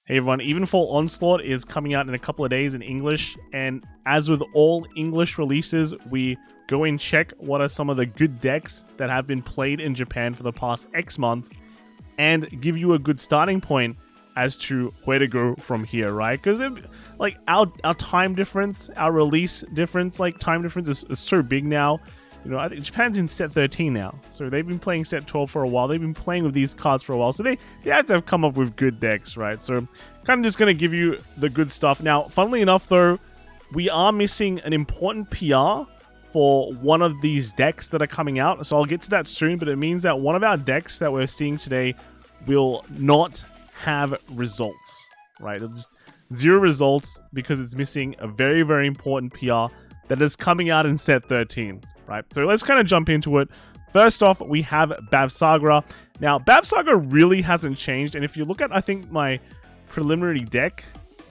Hey everyone, Evenfall Onslaught is coming out in a couple of days in English, and as with all English releases, we go and check what are some of the good decks that have been played in Japan for the past X months, and give you a good starting point as to where to go from here, right? Because like our time difference, our release difference, like time difference is so big now. You know, I think Japan's in set 13 now, so they've been playing set 12 for a while. They've been playing with these cards for a while, so they have to have come up with good decks, right? So kind of just going to give you the good stuff. Now, funnily enough, though, we are missing an important PR for one of these decks that are coming out, so I'll get to that soon, but it means that one of our decks that we're seeing today will not have results, right? It'll just 0 results because it's missing a very, very important PR that is coming out in set 13. Right, so let's kind of jump into it. First off, we have Bavsagra. Now, Bavsagra really hasn't changed, and if you look at, I think, my preliminary deck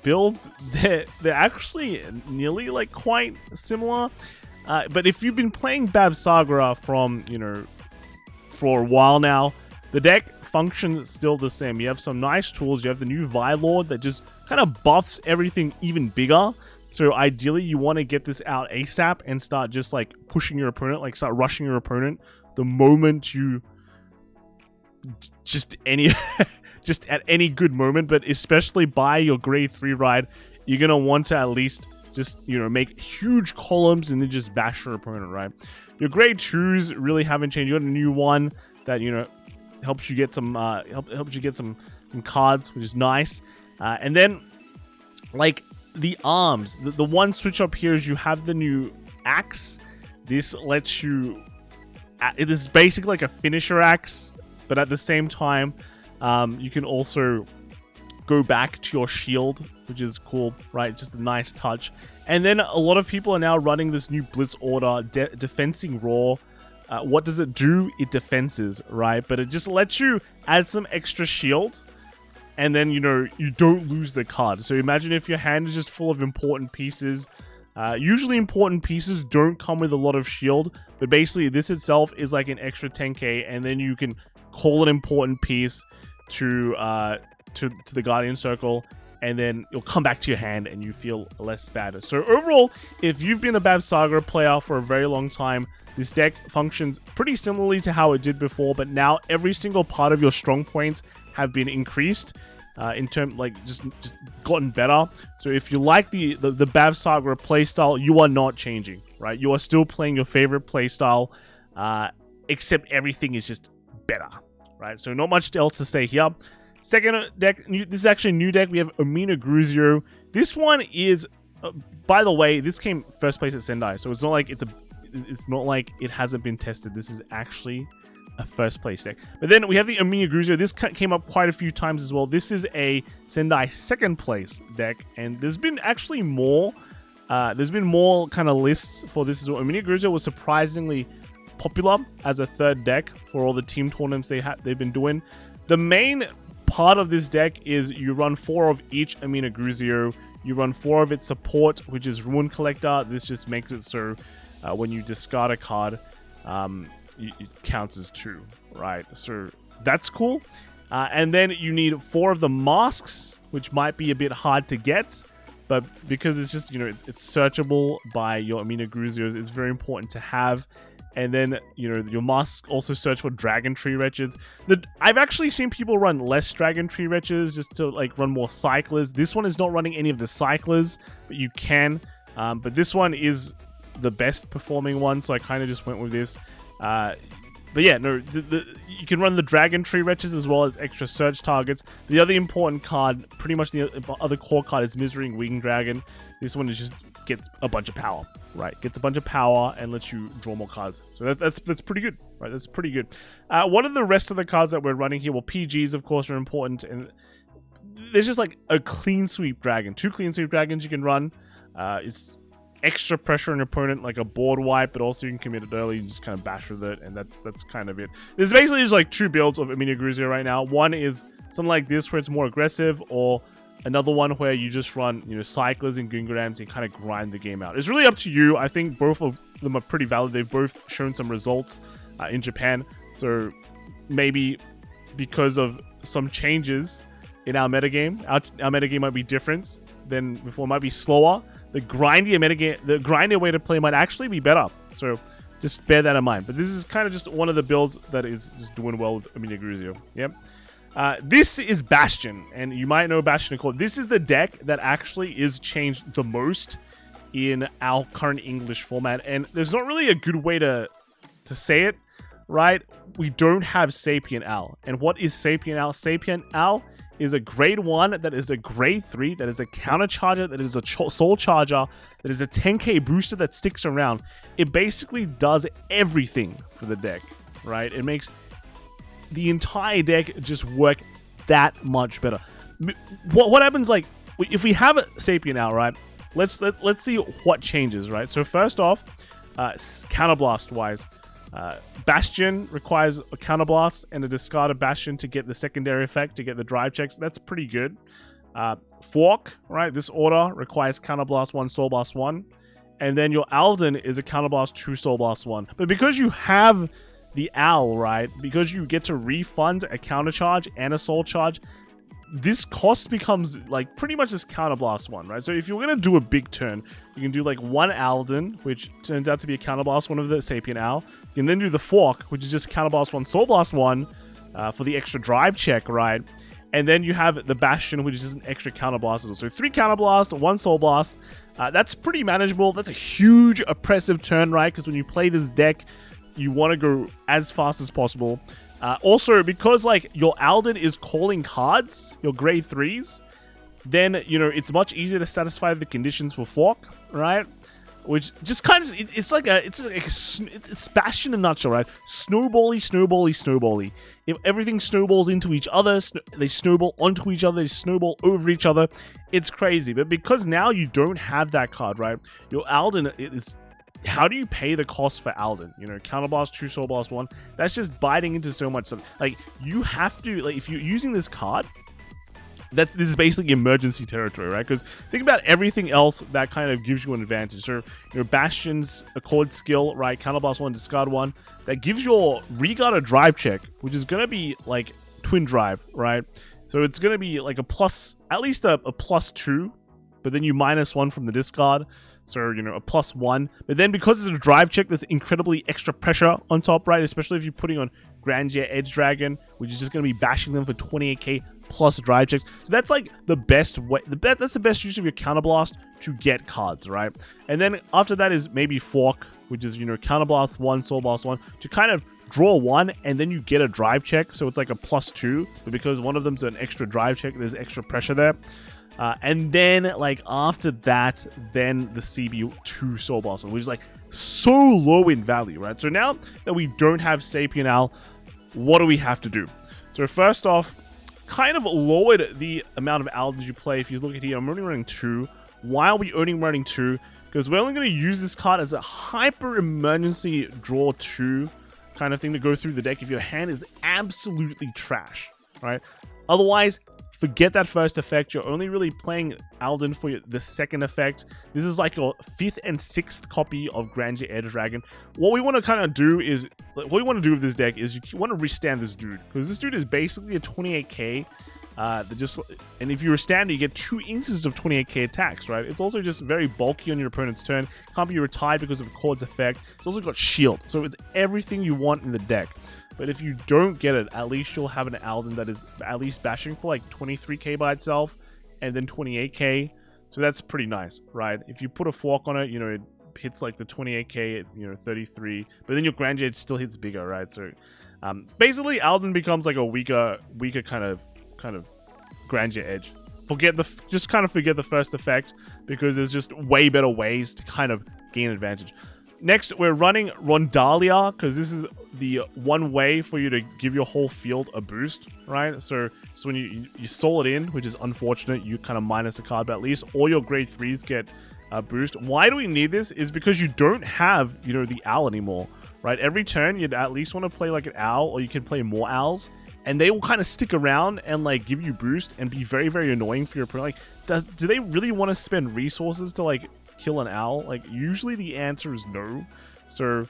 builds, they're actually nearly like quite similar. But if you've been playing Bavsagra from, you know, for a while now, the deck functions still the same. You have some nice tools. You have the new Vilord that just kind of buffs everything even bigger. So ideally, you want to get this out ASAP and start just like pushing your opponent, like start rushing your opponent the moment you just at any good moment, but especially by your grade 3 ride, you're gonna want to at least just, you know, make huge columns and then just bash your opponent, right? Your grade 2s really haven't changed. You got a new one that, you know, helps you get some helps you get some cards, which is nice. And then like the arms, the one switch up here is you have the new axe. This lets you, it is basically like a finisher axe, but at the same time, you can also go back to your shield, which is cool, right? Just a nice touch. And then a lot of people are now running this new Blitz order, defensing raw. What does it do? It defenses, right? But it just lets you add some extra shield, and then, you know, you don't lose the card. So imagine if your hand is just full of important pieces. Usually important pieces don't come with a lot of shield, but basically this itself is like an extra 10k, and then you can call an important piece to the Guardian Circle, and then it'll come back to your hand and you feel less bad. So overall, if you've been a Bavsagra player for a very long time, this deck functions pretty similarly to how it did before, but now every single part of your strong points have been increased in terms, like, just gotten better. So if you like the Bavsagra playstyle, you are not changing, right? You are still playing your favorite playstyle, except everything is just better, right? So not much else to say here. Second deck, this is actually a new deck. We have Omina Gruzio. This one is, by the way, this came first place at Sendai, so it's not like it's not like it hasn't been tested. This is actually a first place deck. But then we have the Omina Gruzio. This came up quite a few times as well. This is a Sendai second place deck, and there's been actually more. There's been more kind of lists for this as well. Omina Gruzio was surprisingly popular as a third deck for all the team tournaments they've been doing. The main part of this deck is you run 4 of each Omina Gruzio. You run 4 of its support, which is Ruin Collector. This just makes it so when you discard a card, it counts as 2, right? So that's cool. And then you need 4 of the masks, which might be a bit hard to get, but because it's just, you know, it's searchable by your Omina Gruzios, it's very important to have. And then, you know, your masks also search for Dragon Tree Wretches. I've actually seen people run less Dragon Tree Wretches just to, like, run more Cyclers. This one is not running any of the Cyclers, but you can. But this one is the best performing one, so I kind of just went with this. But yeah, no, you can run the Dragon Tree Wretches as well as extra search targets. The other important card, pretty much the other core card, is Misery Wing Dragon. This one is just gets a bunch of power, right? Gets a bunch of power and lets you draw more cards. So that's pretty good, right? That's pretty good. What are the rest of the cards that we're running here? Well, PGs, of course, are important, and there's just like a Clean Sweep Dragon. 2 Clean Sweep Dragons you can run. It's extra pressure on your opponent, like a board wipe, but also you can commit it early and just kind of bash with it, and that's kind of it. There's basically just like 2 builds of Omina Gruzio right now. One is something like this where it's more aggressive, or another one where you just run, you know, Cyclers and Gungrams and kind of grind the game out. It's really up to you. I think both of them are pretty valid. They've both shown some results in Japan, so maybe because of some changes in our metagame. Our metagame might be different than before. It might be slower. The grindier way to play might actually be better. So just bear that in mind. But this is kind of just one of the builds that is just doing well with Amelia Gruzio. Yep. This is Bastion, and you might know Bastion. This is the deck that actually is changed the most in our current English format, and there's not really a good way to say it, right? We don't have Sapient Owl. And what is Sapient Owl? Sapient Owl is a grade 1, that is a grade 3, that is a counter charger, that is a soul charger, that is a 10k booster that sticks around. It basically does everything for the deck, right? It makes the entire deck just work that much better. What happens, like, if we have a Sapient Owl, right? Let's see what changes, right? So first off, counterblast wise, Bastion requires a counterblast and a discarded Bastion to get the secondary effect, to get the drive checks. That's pretty good. Fork, right? This order requires counterblast 1, soul blast 1, and then your Alden is a counterblast 2, soul blast 1. But because you have the Owl, right? Because you get to refund a counter charge and a soul charge, this cost becomes like pretty much this counterblast 1, right? So if you're gonna do a big turn, you can do like 1 Alden, which turns out to be a counterblast 1 of the Sapient Owl. You can then do the Fork, which is just counterblast 1, soul blast 1 for the extra drive check, right? And then you have the Bastion, which is just an extra counterblast. So 3 counterblast, 1 soul blast. That's pretty manageable. That's a huge oppressive turn, right? Because when you play this deck, you want to go as fast as possible. Also, because like your Alden is calling cards, your grade 3s, then, you know, it's much easier to satisfy the conditions for Fork, right? Which just kind of, it's Bastion in a nutshell, right? Snowbally, snowbally, snowbally. If everything snowballs into each other, they snowball onto each other, they snowball over each other. It's crazy. But because now you don't have that card, right? Your Alden is... How do you pay the cost for Alden? You know, counterblast 2, soul blast 1. That's just biting into so much stuff. Like, you have to, like, if you're using this card, this is basically emergency territory, right? Because think about everything else that kind of gives you an advantage. So, you know, Bastion's Accord skill, right? Counterblast 1, discard 1. That gives your Regard a drive check, which is going to be like twin drive, right? So it's going to be like a plus, at least a +2. But then you -1 from the discard, so, you know, a +1. But then because it's a drive check, there's incredibly extra pressure on top, right? Especially if you're putting on Grandia Edge Dragon, which is just going to be bashing them for 28k plus drive checks. So that's like the best way. That's the best use of your counterblast to get cards, right? And then after that is maybe Fork, which is, you know, counterblast 1, soul blast 1 to kind of draw 1, and then you get a drive check. So it's like a +2, but because one of them's an extra drive check, there's extra pressure there. And then, like, after that, then the CB2 Soul Blossom, which is, like, so low in value, right? So now that we don't have Sapient Owl, what do we have to do? So first off, kind of lowered the amount of Aldens you play. If you look at here, I'm only running 2. Why are we only running 2? Because we're only going to use this card as a hyper emergency draw 2 kind of thing to go through the deck if your hand is absolutely trash, right? Otherwise, forget that first effect. You're only really playing Alden for the second effect. This is like your 5th and 6th copy of Grandia Edge Dragon. What we want to kind of do is, what we want to do with this deck is you want to restand this dude, because this dude is basically a 28k. And if you restand, you get 2 instances of 28k attacks, right? It's also just very bulky on your opponent's turn. Can't be retired because of Cord's effect. It's also got shield, so it's everything you want in the deck. But if you don't get it, at least you'll have an Alden that is at least bashing for like 23k by itself, and then 28k. So that's pretty nice, right? If you put a Fork on it, you know, it hits like the 28k, you know, 33. But then your Grandia still hits bigger, right? So basically, Alden becomes like a weaker kind of Grandia Edge. Just kind of forget the first effect, because there's just way better ways to kind of gain advantage. Next, we're running Rondalia, because this is the one way for you to give your whole field a boost, right? So when you soul it in, which is unfortunate, you kind of minus a card, but at least all your grade 3s get a boost. Why do we need this? Is because you don't have, you know, the owl anymore, right? Every turn, you'd at least want to play like an owl, or you can play more owls, and they will kind of stick around and like give you boost and be very, very annoying for your opponent. Like, do they really want to spend resources to like kill an owl? Like, usually the answer is no. So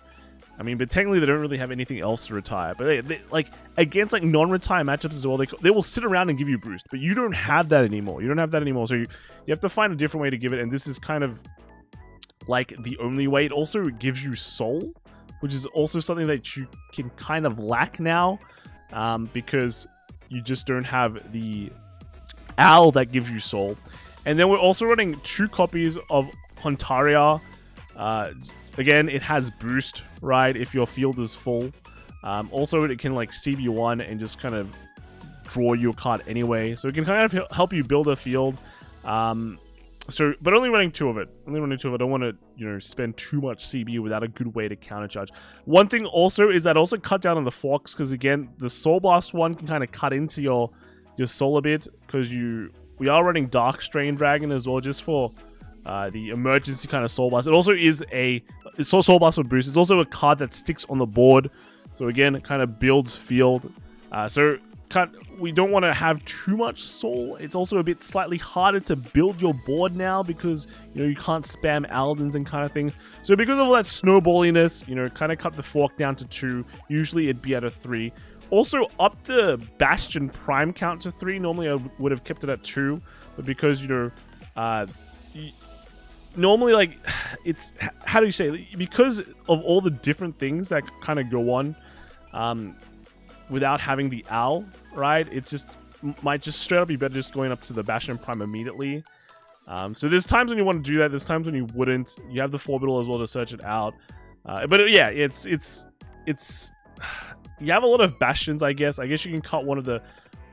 I mean, but technically they don't really have anything else to retire. But they like against like non-retire matchups as well, they will sit around and give you boost. But you don't have that anymore. You don't have that anymore. So you have to find a different way to give it. And this is kind of like the only way. It also gives you soul, which is also something that you can kind of lack now, because you just don't have the owl that gives you soul. And then we're also running 2 copies of Hontaria. Again, it has boost, right, if your field is full. Also, it can like CB1 and just kind of draw you a card anyway. So it can kind of help you build a field. But only running 2 of it. Only running 2 of it. I don't want to, you know, spend too much CB without a good way to countercharge. One thing also is that also cut down on the Fox, because again, the Soul Blast one can kind of cut into your soul a bit, because we are running Dark Strain Dragon as well, just for the emergency kind of Soul Blast. It also is it's Soul Blast with boost. It's also a card that sticks on the board. So again, it kind of builds field. We don't want to have too much soul. It's also a bit slightly harder to build your board now, because you know you can't spam Aldens and kind of thing. So because of all that snowballiness, you know, kind of cut the fork down to 2. Usually it'd be at a 3. Also up the Bastion prime count to 3. Normally I would have kept it at 2, but because, you know, normally, like, it's, how do you say it? Because of all the different things that kind of go on without having the owl, right? It's just, might just straight up be better just going up to the Bastion prime immediately. So there's times when you want to do that. There's times when you wouldn't. You have the Forbital as well to search it out. But yeah, it's you have a lot of Bastions, I guess. I guess you can cut one of the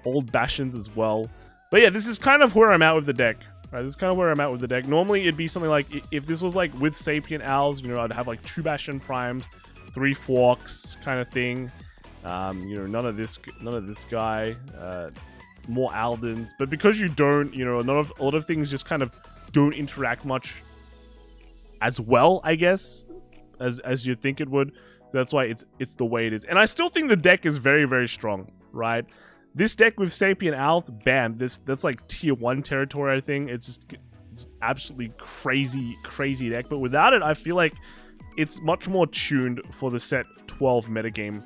old Bastions as well. But yeah, this is kind of where I'm at with the deck. Right, this is kind of where I'm at with the deck. Normally, it'd be something like, if this was like with Sapient Owls, you know, I'd have like 2 Bastion Primes, 3 Forks kind of thing. You know, none of this guy, more Aldens. But because you don't, you know, a lot of things just kind of don't interact much as well, I guess, as you'd think it would. So that's why it's the way it is. And I still think the deck is very, very strong, right? This deck with Sapient Owls, bam, that's like tier 1 territory, I think. It's absolutely crazy deck. But without it, I feel like it's much more tuned for the set 12 metagame.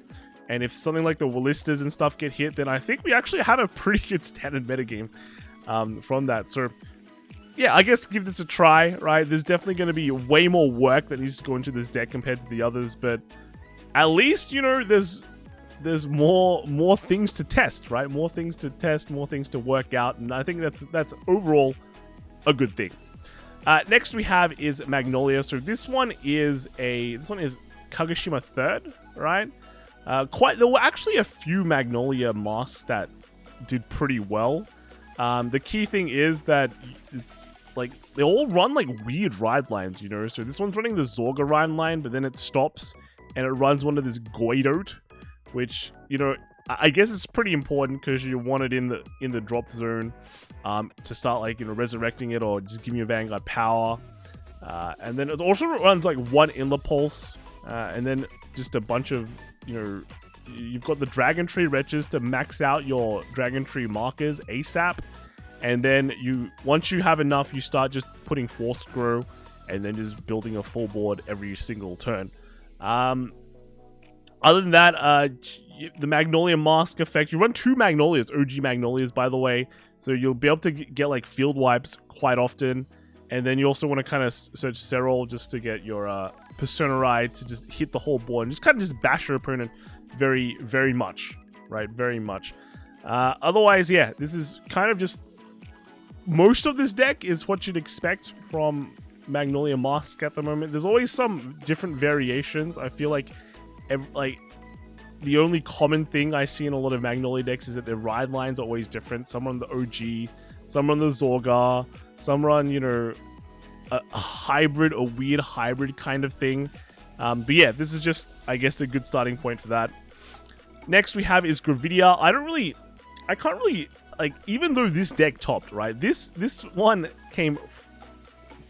And if something like the Willistas and stuff get hit, then I think we actually have a pretty good standard metagame from that. So yeah, I guess give this a try, right? There's definitely going to be way more work that needs to go into this deck compared to the others, but at least, you know, there's more things to test, right? More things to test, more things to work out, and I think that's overall a good thing. Next we have is Magnolia. So this one is Kagoshima 3rd, right? There were actually a few Magnolia masks that did pretty well. The key thing is that it's like they all run like weird ride lines, you know. So this one's running the Zorga ride line, but then it stops and it runs one of this Goidote, which, you know, I guess it's pretty important because you want it in the drop zone to start, like, you know, resurrecting it or just giving you Vanguard power. And then it also runs like 1 Inla Pulse, and then just a bunch of, you know, you've got the Dragon Tree Wretches to max out your Dragon Tree markers ASAP. And then once you have enough, you start just putting Force Grow and then just building a full board every single turn. Other than that, the Magnolia Mask effect, you run 2 Magnolias, OG Magnolias, by the way, so you'll be able to get like field wipes quite often. And then you also want to kind of search Serral just to get your Persona Ride to just hit the whole board and just kind of just bash your opponent very, very much, right? Very much. Otherwise, yeah, this is kind of just, most of this deck is what you'd expect from Magnolia Mask at the moment. There's always some different variations. I feel like the only common thing I see in a lot of Magnolia decks is that their ride lines are always different. Some run the OG, some run the Zorga, some run, you know, a hybrid, a weird hybrid kind of thing. But yeah, this is just, I guess, a good starting point for that. Next we have is Gravia. I can't really, like, even though this deck topped, right? This one came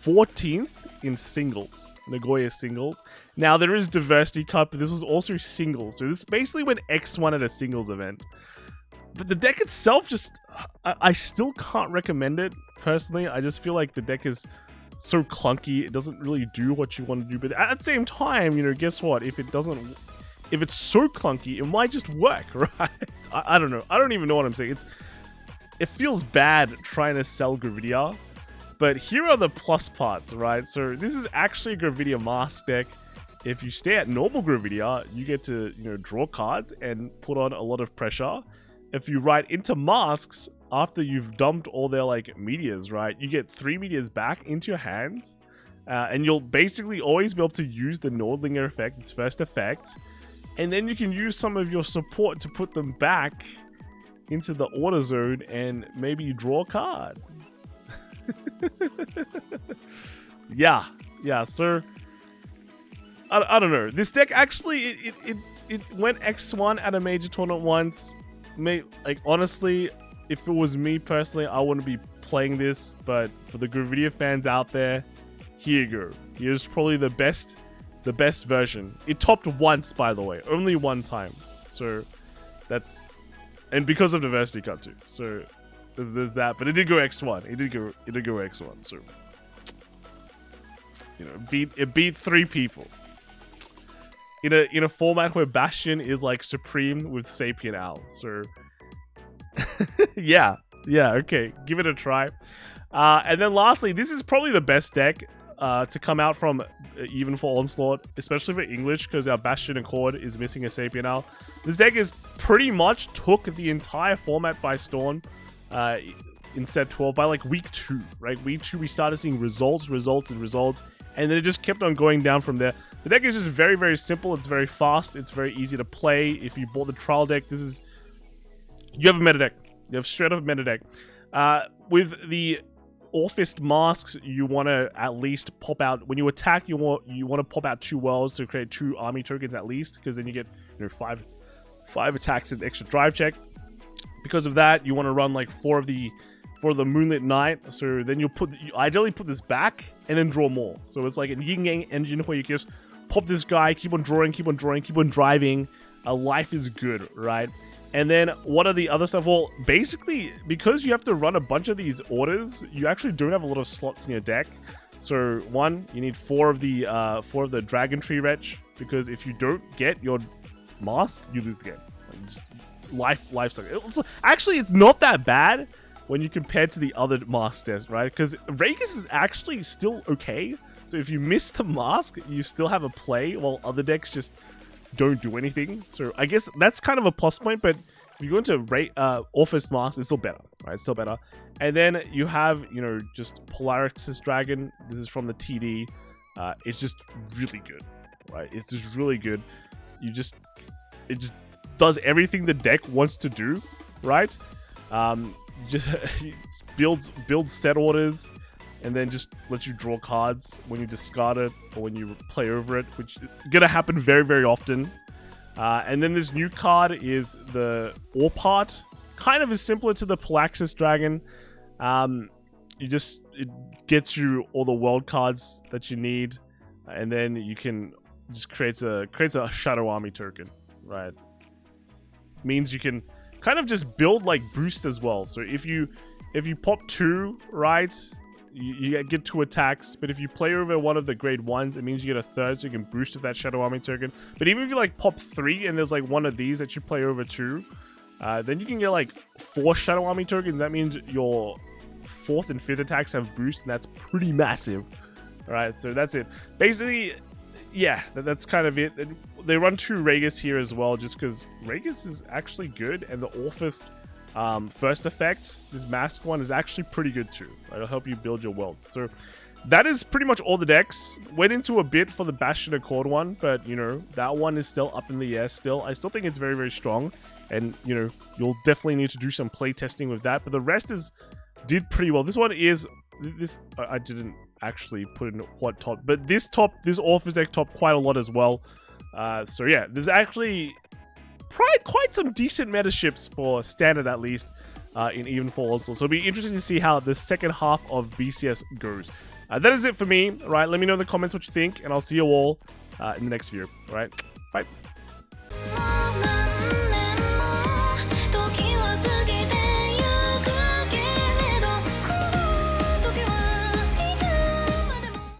14th in singles, Nagoya singles. Now there is Diversity Cup, but this was also singles. So this basically went X1 at a singles event. But the deck itself just, I still can't recommend it, personally. I just feel like the deck is so clunky. It doesn't really do what you want to do. But at the same time, you know, guess what? If it's so clunky, it might just work, right? I don't know. I don't even know what I'm saying. It feels bad trying to sell Gravia, but here are the plus parts, right? So this is actually a Gravia mask deck. If you stay at normal Gravia, you get to, you know, draw cards and put on a lot of pressure. If you ride into masks after you've dumped all their like meteors, right, you get 3 meteors back into your hands, and you'll basically always be able to use the Nordlinger effect, its first effect, and then you can use some of your support to put them back into the order zone and maybe you draw a card. yeah, so I don't know. This deck actually it went X1 at a major tournament once. Like honestly, if it was me personally, I wouldn't be playing this. But for the Gravia fans out there, here you go. Here's probably the best version. It topped once, by the way, only one time. So that's. And because of diversity cut too, so there's that. But it did go X1. It did go X1. So you know, it beat 3 people in a format where Bastion is like supreme with Sapien Al. So yeah, okay, give it a try. And then lastly, this is probably the best deck to come out from Evenfall Onslaught, especially for English, because our Bastion Accord is missing a Sapien Al. This deck is pretty much took the entire format by storm in set 12 by like week 2, right? Week 2 we started seeing results, and then it just kept on going down from there. The deck is just very, very simple. It's very fast. It's very easy to play. If you bought the trial deck, you have a meta deck. You have straight up a meta deck. With the Orphist masks, you want to at least pop out when you attack. You want to pop out 2 wells to create 2 army tokens at least, because then you get, you know, 5 attacks and extra drive check. Because of that, you want to run like 4 of the Moonlit Knight. So then you ideally put this back and then draw more. So it's like a yin yang engine where you can just pop this guy, keep on drawing, keep on driving. Life is good, right? And then what are the other stuff? Well, basically, because you have to run a bunch of these orders, you actually don't have a lot of slots in your deck. So 1, you need 4 of the Dragon Tree Wretch, because if you don't get your mask, you lose the game. Like, just life sucks. Actually, it's not that bad when you compare to the other masks, right? Because Ragus is actually still okay. So if you miss the mask, you still have a play, while other decks just don't do anything. So I guess that's kind of a plus point, but if you go into Orphist Mask, it's still better, right? It's still better. And then you have, you know, just Polaris Dragon. This is from the TD. It's just really good, right? It's just really good. It just does everything the deck wants to do, right? Just builds set orders, and then just lets you draw cards when you discard it or when you play over it, which is gonna happen very, very often. And then this new card is the Ore Part. Kind of is similar to the Polaxis Dragon. It gets you all the world cards that you need, and then you can just creates a Shadow Army token, right? Means you can kind of just build like boost as well. So if you pop 2, right, you get 2 attacks, but if you play over one of the grade 1s, it means you get a 3rd, so you can boost with that Shadow Army token. But even if you like pop 3 and there's like one of these that you play over 2, then you can get like 4 Shadow Army tokens. That means your 4th and 5th attacks have boost, and that's pretty massive. All right, so that's it. Basically, yeah, that's kind of it. They run 2 Ragus here as well, just because Ragus is actually good, and the Orphist first effect, this mask one, is actually pretty good too. It'll help you build your wealth. So that is pretty much all the decks. Went into a bit for the Bastion Accord one, but you know, that one is still up in the air still. I still think it's very, very strong, and you know, you'll definitely need to do some play testing with that, but the rest did pretty well. This one is I didn't actually put in what top, but this Orphist deck topped quite a lot as well. So yeah, there's actually probably quite some decent meta ships for standard, at least, in Evenfall also. So it'll be interesting to see how the second half of BCS goes. That is it for me. Right, let me know in the comments what you think, and I'll see you all in the next video. All right, bye.